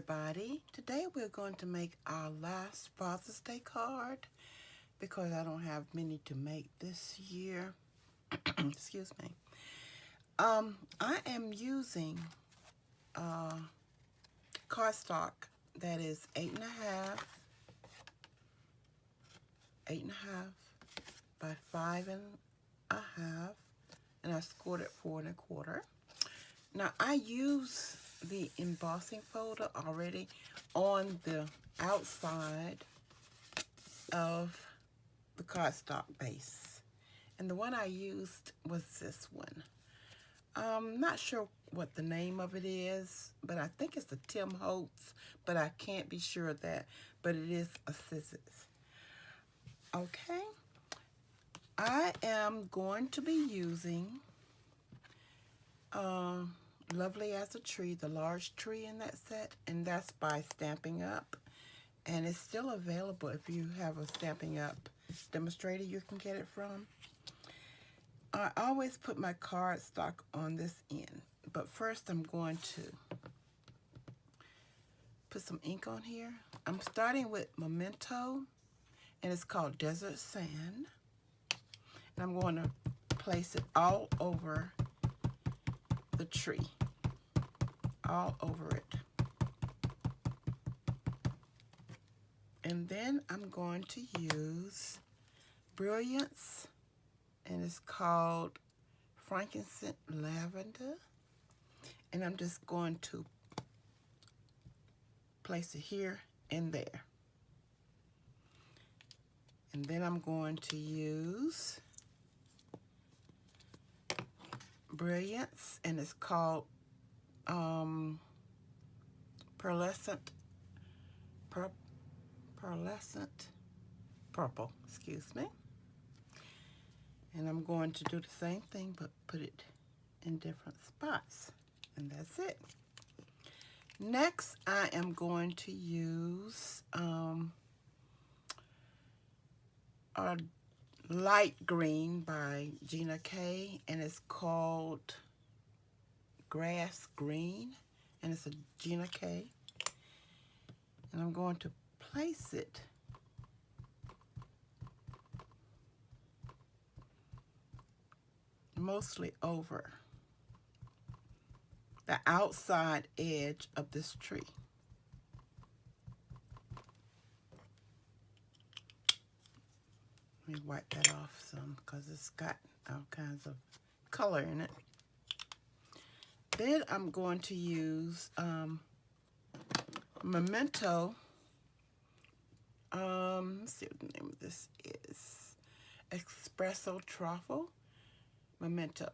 everybody. Today we're going to make our last Father's Day card because I don't have many to make this year. Excuse me. I am using cardstock that is 8.5 by 5.5, and I scored it 4 1/4. Now I use the embossing folder already on the outside of the cardstock base, and the one I used was this one. Not sure what the name of it is, but I think it's a Tim Holtz, but I can't be sure of that, but it is a scissors. Okay, I am going to be using Lovely as a Tree, the large tree in that set, and that's by Stampin' Up, and it's still available if you have a Stampin' Up demonstrator you can get it from. I always put my cardstock on this end, but first I'm going to put some ink on here. I'm starting with Memento, and it's called Desert Sand, and I'm going to place it all over the tree, all over it. And then I'm going to use Brilliance, and it's called Frankincense Lavender, and I'm just going to place it here and there. And then I'm going to use Brilliance, and it's called Pearlescent Purple, excuse me. And I'm going to do the same thing, but put it in different spots, and that's it. Next, I am going to use a light green by Gina K, and it's called Grass Green, and it's a Gina K. And I'm going to place it mostly over the outside edge of this tree. Let me wipe that off some because it's got all kinds of color in it. Then I'm going to use Memento. Let's see what the name of this is. Espresso Truffle Memento.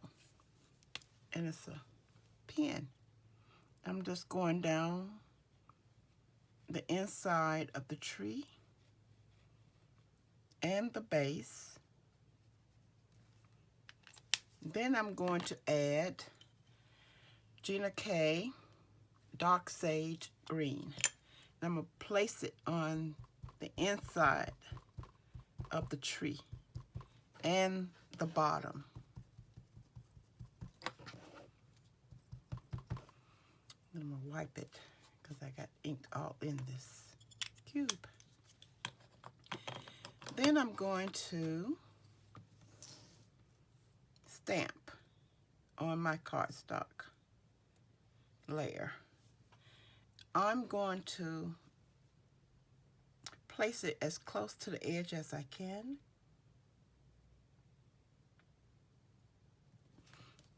And it's a pen. I'm just going down the inside of the tree and the base. Then I'm going to add Gina K Dark Sage Green. And I'm going to place it on the inside of the tree and the bottom. I'm going to wipe it because I got ink all in this cube. Then I'm going to stamp on my cardstock layer. I'm going to place it as close to the edge as I can.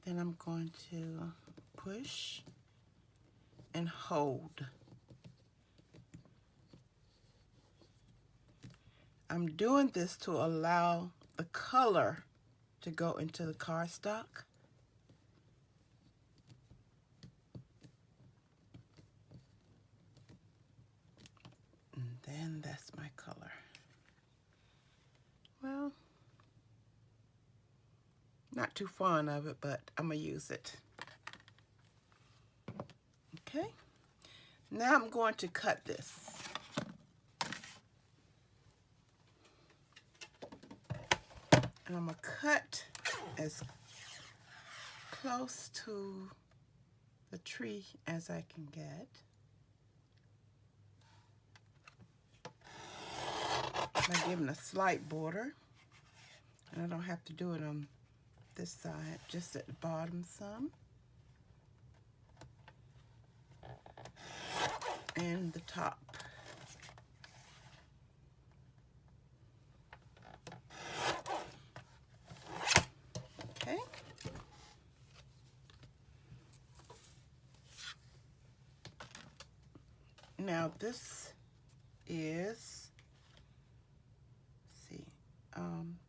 Then I'm going to push and hold. I'm doing this to allow the color to go into the cardstock. And then that's my color. Well, not too fond of it, but I'm gonna use it. Okay, now I'm going to cut this. And I'm gonna cut as close to the tree as I can get. by giving a slight border. And I don't have to do it on this side, just at the bottom some. And the top. Okay. Now this is, let's see,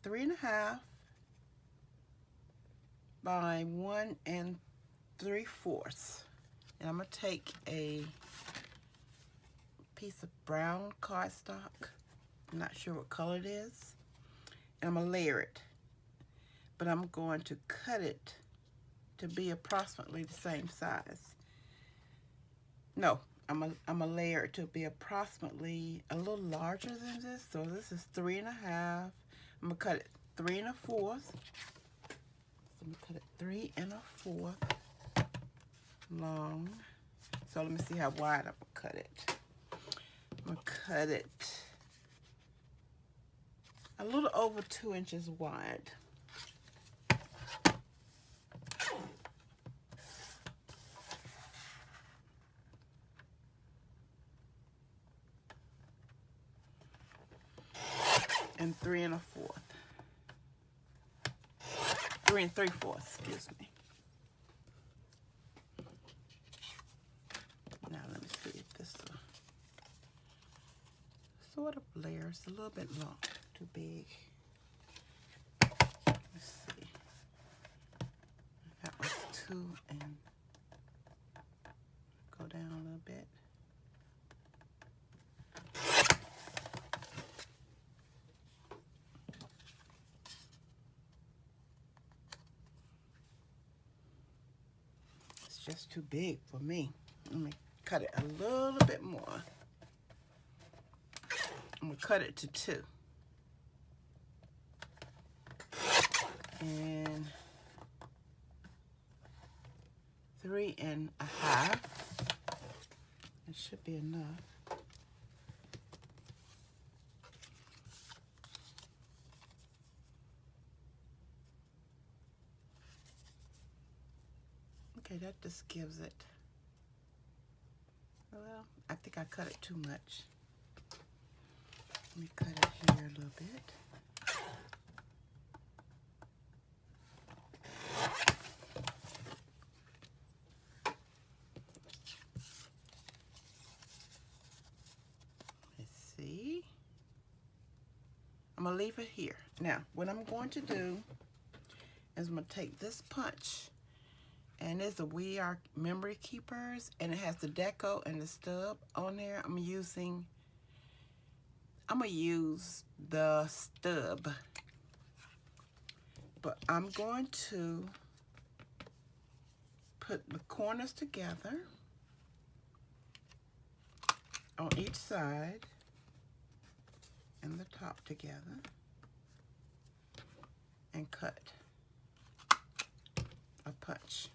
3.5 by 1 3/4. And I'm gonna take a piece of brown cardstock. I'm not sure what color it is. And I'm gonna layer it. But I'm going to cut it to be approximately the same size. No, I'm gonna layer it to be approximately a little larger than this. So this is 3.5. I'm gonna cut it 3 1/4. So I'm gonna cut it 3 1/4 long. So let me see how wide I'm gonna cut it. I'm gonna cut it a little over 2 inches wide. And 3 1/4. 3 3/4, excuse me. Now let me see if this sort of layers a little bit long, too big. Let's see. That was 2 and go down a little bit. It's just too big for me. Let me cut it a little bit more. I'm gonna cut it to 2. And 3 1/2. It should be enough. Okay, that just gives it, well, I think I cut it too much. Let me cut it here a little bit. Let's see. I'm gonna leave it here. Now, what I'm going to do is I'm gonna take this punch, and it's a We Are Memory Keepers, and it has the deco and the stub on there. I'm gonna use the stub, but I'm going to put the corners together on each side and the top together and cut a punch.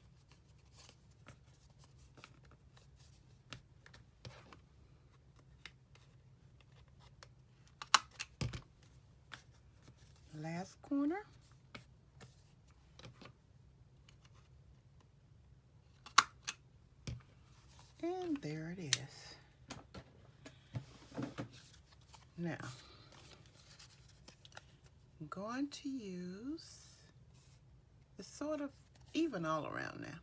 Last corner. And there it is. Now, I'm going to use, it's sort of even all around now.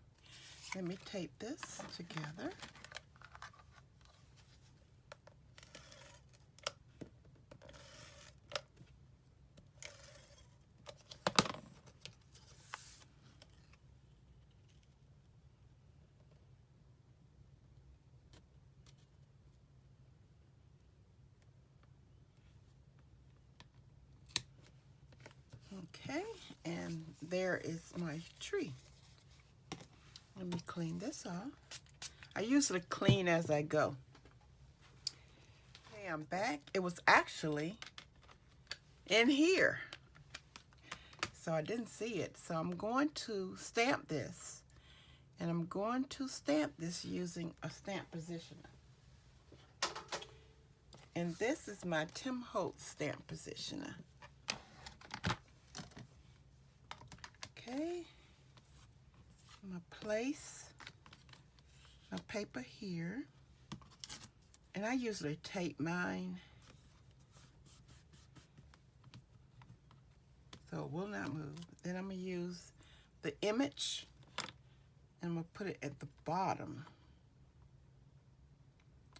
Let me tape this together. Okay, and there is my tree. Let me clean this off. I usually clean as I go. Okay, I'm back. It was actually in here, so I didn't see it. So I'm going to stamp this, and I'm going to stamp this using a stamp positioner. And this is my Tim Holtz stamp positioner. Okay. I'm going to place my paper here. And I usually tape mine so it will not move. Then I'm going to use the image and I'm going to put it at the bottom.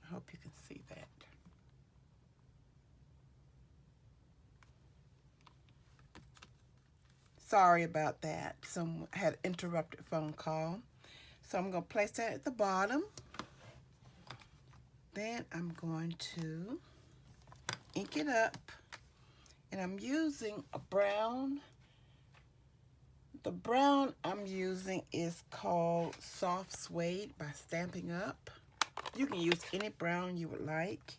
I hope you can see that. Sorry about that. Someone had interrupted phone call. So I'm going to place that at the bottom. Then I'm going to ink it up. And I'm using a brown. The brown I'm using is called Soft Suede by Stampin' Up. You can use any brown you would like.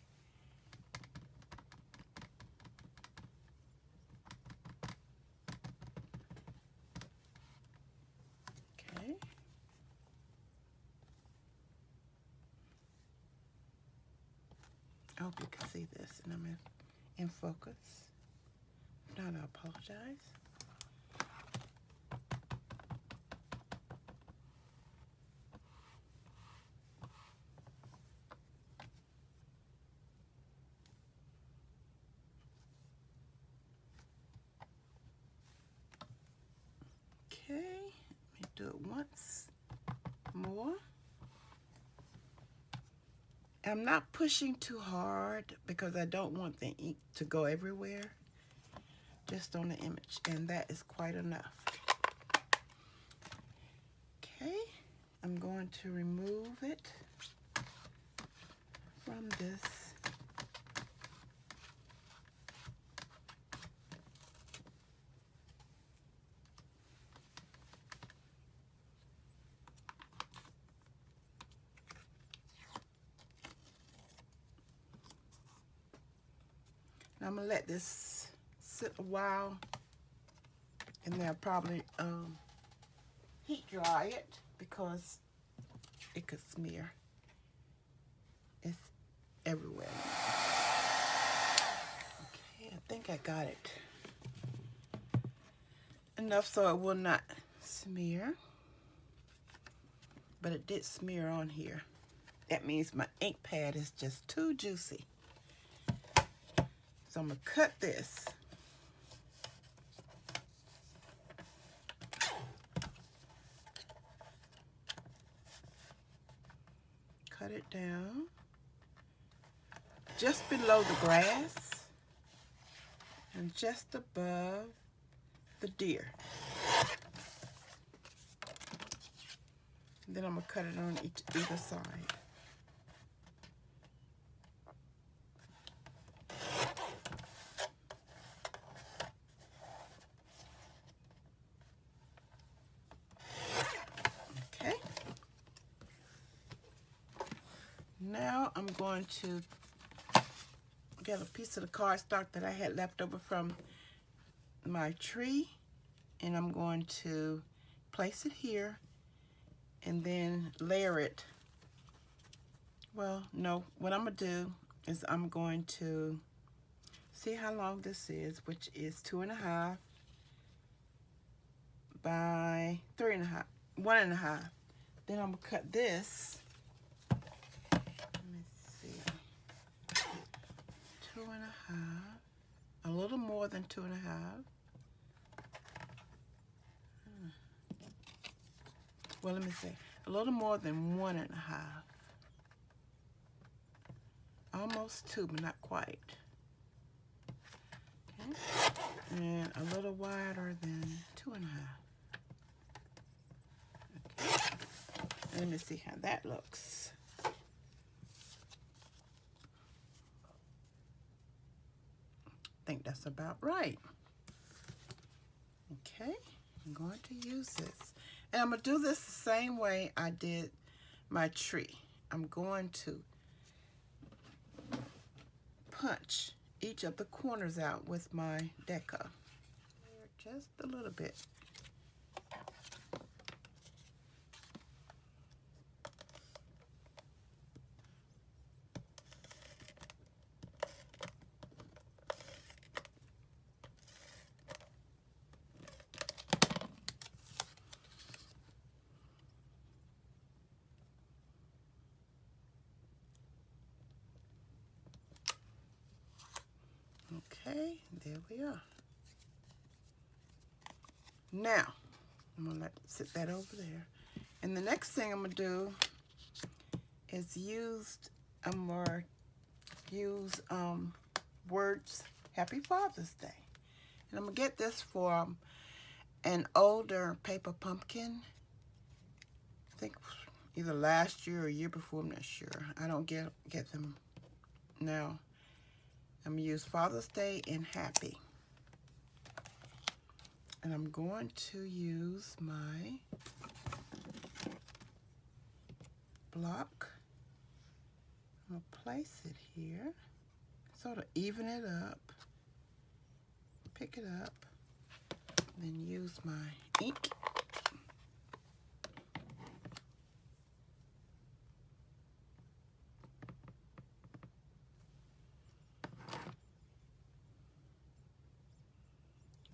Okay. I hope you can see this and I'm in focus. If not, I apologize. Okay, let me do it once more. I'm not pushing too hard because I don't want the ink to go everywhere, just on the image, and that is quite enough. Okay, I'm going to remove it from this. I'm gonna let this sit a while, and then I'll probably heat dry it because it could smear. It's everywhere. Okay, I think I got it enough so it will not smear, but it did smear on here. That means my ink pad is just too juicy. So I'm gonna cut this. Cut it down just below the grass and just above the deer. And then I'm gonna cut it on either side. Okay. Now I'm going to get a piece of the cardstock that I had left over from my tree, and I'm going to place it here and then layer it. Well, no, what I'm gonna do is I'm going to see how long this is, which is 2.5 by 3.5, 1.5. Then I'm gonna cut this. Let me see, 2.5, a little more than 2.5. Well, let me see, a little more than 1.5. Almost 2, but not quite. Okay. And a little wider than 2.5. Okay. And let me see how that looks. I think that's about right. Okay, I'm going to use this. And I'm going to do this the same way I did my tree. I'm going to punch each of the corners out with my Deco. Just a little bit. There we are. Now, I'm going to sit that over there. And the next thing I'm going to do is use Words Happy Father's Day. And I'm going to get this for an older paper pumpkin. I think either last year or year before, I'm not sure. I don't get them now. I'm going to use Father's Day and Happy. And I'm going to use my block. I'm going to place it here, sort of even it up, pick it up, then use my ink.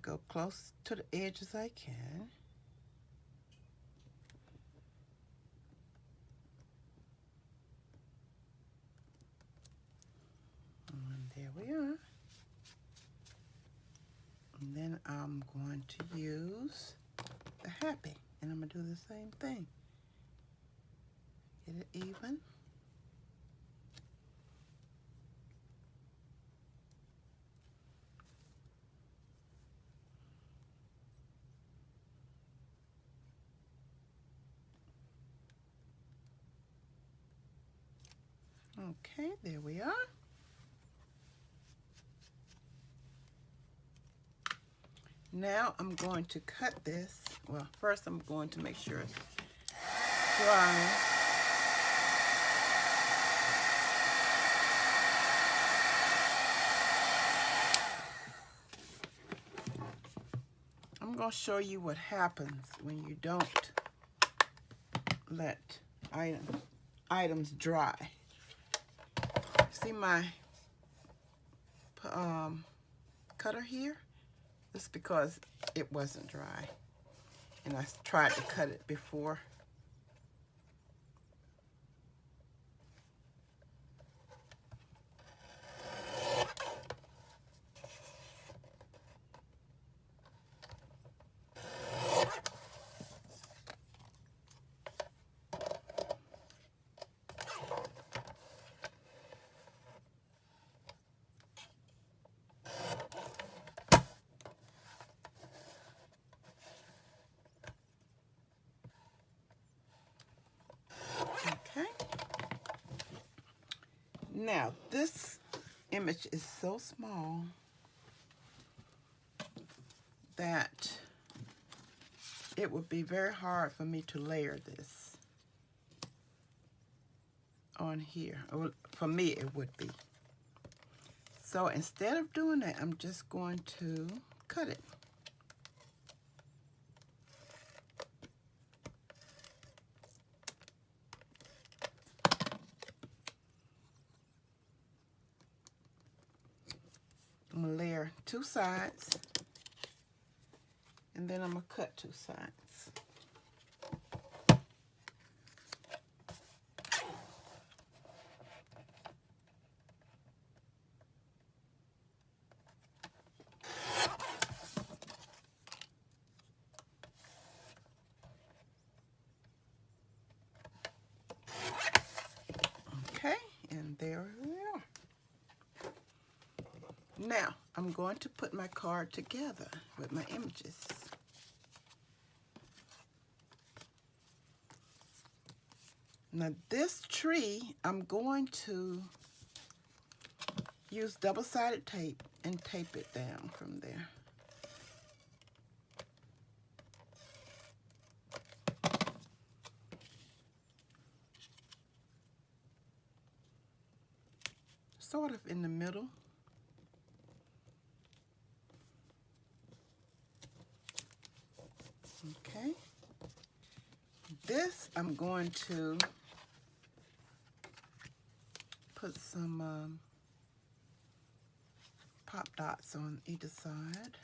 Go close to the edge as I can. And there we are. And then I'm going to use the Happy. And I'm going to do the same thing. Get it even. Okay, there we are. Now I'm going to cut this. Well, first I'm going to make sure it's dry. I'm going to show you what happens when you don't let items dry. See my cutter here? It's because it wasn't dry. And I tried to cut it before. Okay. Now, this image is so small that it would be very hard for me to layer this on here. For me, it would be. So instead of doing that, I'm just going to cut it. I'm going to layer two sides, and then I'm going to cut two sides. Okay, and there we are. Now, I'm going to put my card together with my images. Now, this tree, I'm going to use double-sided tape and tape it down from there. Sort of in the middle. Okay. This I'm going to put some pop dots on either side.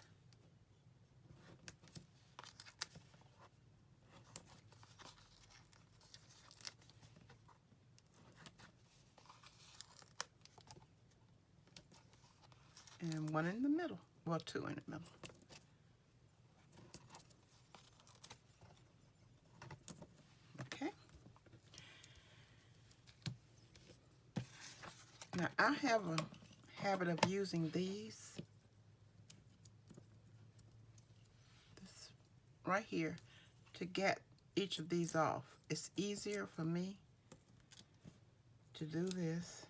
And one in the middle. Well, 2 in the middle. Okay. Now, I have a habit of using this right here to get each of these off. It's easier for me to do this.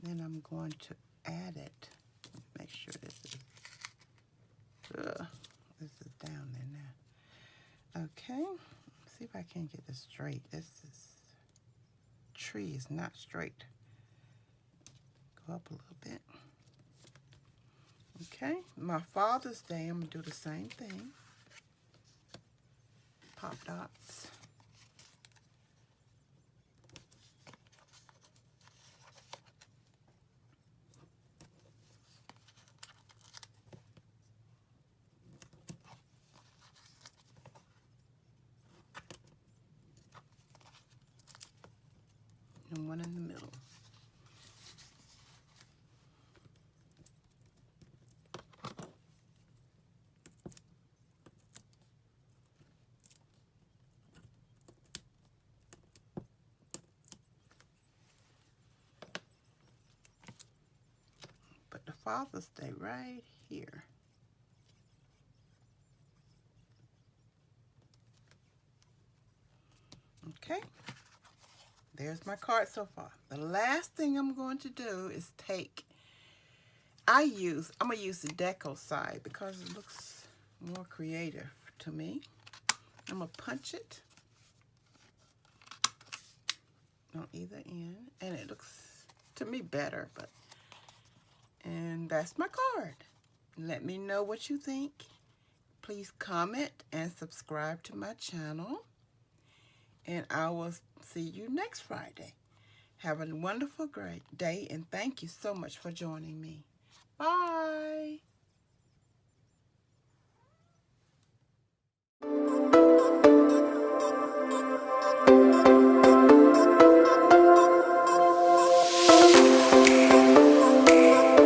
Then I'm going to add it. Make sure this is down there now. Okay, see if I can get this straight. Tree is not straight. Go up a little bit. Okay, my Father's Day, I'm gonna do the same thing. Pop dots. And one in the middle. Put the Father's Day right here. Okay, there's my card so far. The last thing I'm going to do is I'm gonna use the deco side because it looks more creative to me. I'm gonna punch it on either end, and it looks to me better, and that's my card. Let me know what you think. Please comment and subscribe to my channel, and I will see you next Friday. Have a wonderful, great day, and thank you so much for joining me. Bye.